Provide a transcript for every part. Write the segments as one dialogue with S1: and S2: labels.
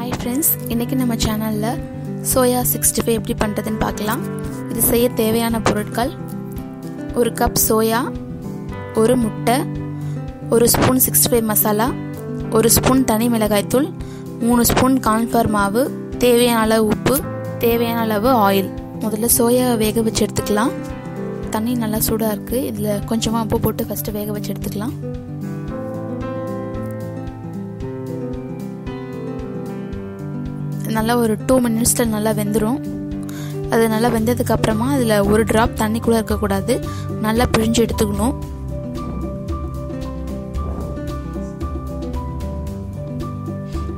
S1: Hi friends, இன்னைக்கு நம்ம சேனல்ல சோயா 65 எப்படி பண்றதுன்னு பார்க்கலாம். இது செய்ய தேவையான பொருட்கள்: 1 கப் சோயா, 1 முட்டை, 1 ஸ்பூன் 65 மசாலா, 1 ஸ்பூன் தனி மிளகாய் தூள், 3 ஸ்பூன் கார்ன்ஃப்ளவர் மாவு, தேவையான அளவு உப்பு, தேவையான அளவு ஆயில். முதல்ல சோயா வேக வச்சு எடுத்துக்கலாம். தண்ணி நல்லா சூடா இருக்கு. இதுல கொஞ்சமா உப்பு போட்டு ஃபர்ஸ்ட் வேக வச்சு எடுத்துக்கலாம். நல்லா ஒரு 2 மினிட்ஸ்ல நல்லா வெந்துடும். அது நல்லா வெந்ததுக்கு அப்புறமா அதில் ஒரு டிராப் தண்ணி கூட இருக்கக்கூடாது, நல்லா பிழிஞ்சு எடுத்துக்கணும்.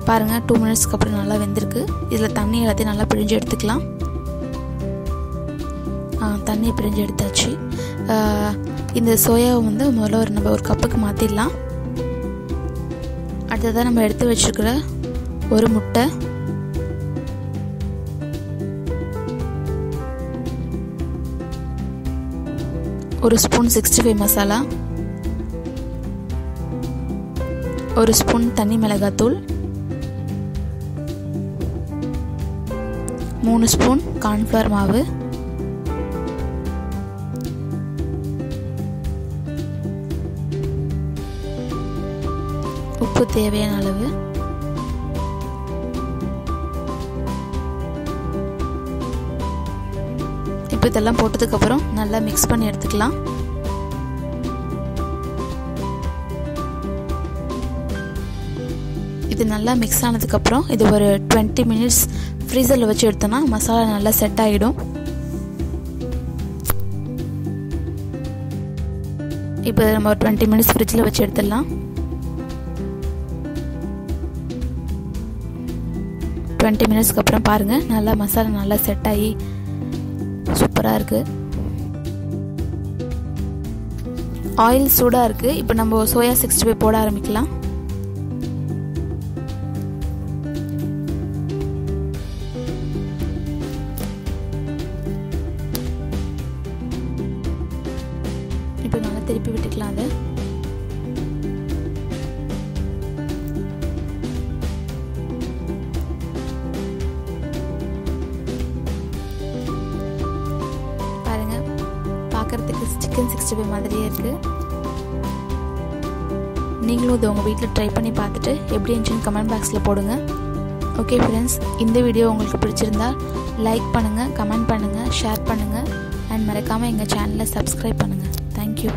S1: பாருங்க, 2 மினிட்ஸ்க்கு அப்புறம் நல்லா வெந்திருக்கு. இதில் தண்ணி எல்லாத்தையும் நல்லா பிழிஞ்சு எடுத்துக்கலாம். தண்ணியை பிழிஞ்சு எடுத்தாச்சு. இந்த சோயாவை முதல்ல நம்ம ஒரு கப்புக்கு மாற்றிடலாம். அடுத்ததாக நம்ம எடுத்து வச்சுருக்கிற ஒரு முட்டை, ஒரு ஸ்பூன் 65 மசாலா, ஒரு ஸ்பூன் தனி மிளகாத்தூள், 3 ஸ்பூன் கார்ன்ஃப்ளவர் மாவு, உப்பு தேவையான அளவு, இப்போ இதெல்லாம் போட்டதுக்கு அப்புறம் நல்லா மிக்ஸ் பண்ணி எடுத்துக்கலாம். இது நல்லா மிக்ஸ் ஆனதுக்கு அப்புறம் இது ஒரு 20 மினிட்ஸ் ஃப்ரீசரில் வச்சு எடுத்தோம்னா மசாலா நல்லா செட் ஆகிடும். இப்போ நம்ம ஒரு 20 மினிட்ஸ் ஃப்ரிட்ஜில் வச்சு எடுத்துடலாம். 20 மினிட்ஸ்க்கு அப்புறம் பாருங்கள், நல்லா மசாலா நல்லா செட் ஆகி சூப்பராக இருக்குது. ஆயில் சூடாக இருக்குது. இப்போ நம்ம சோயா 65 போட ஆரம்பிக்கலாம். இப்போ நல்லா திருப்பி விட்டுக்கலாம். அது பார்க்குறதுக்கு சிக்கன் 65 மாதிரியே இருக்குது. நீங்களும் இதை உங்கள் வீட்டில் ட்ரை பண்ணி பார்த்துட்டு எப்படி இருந்துச்சுன்னு கமெண்ட் பாக்ஸில் போடுங்க. ஓகே ஃப்ரெண்ட்ஸ், இந்த வீடியோ உங்களுக்கு பிடிச்சிருந்தா லைக் பண்ணுங்கள், கமெண்ட் பண்ணுங்கள், ஷேர் பண்ணுங்கள் அண்ட் மறக்காமல் எங்கள் சேனலை சப்ஸ்கிரைப் பண்ணுங்கள். தேங்க்யூ.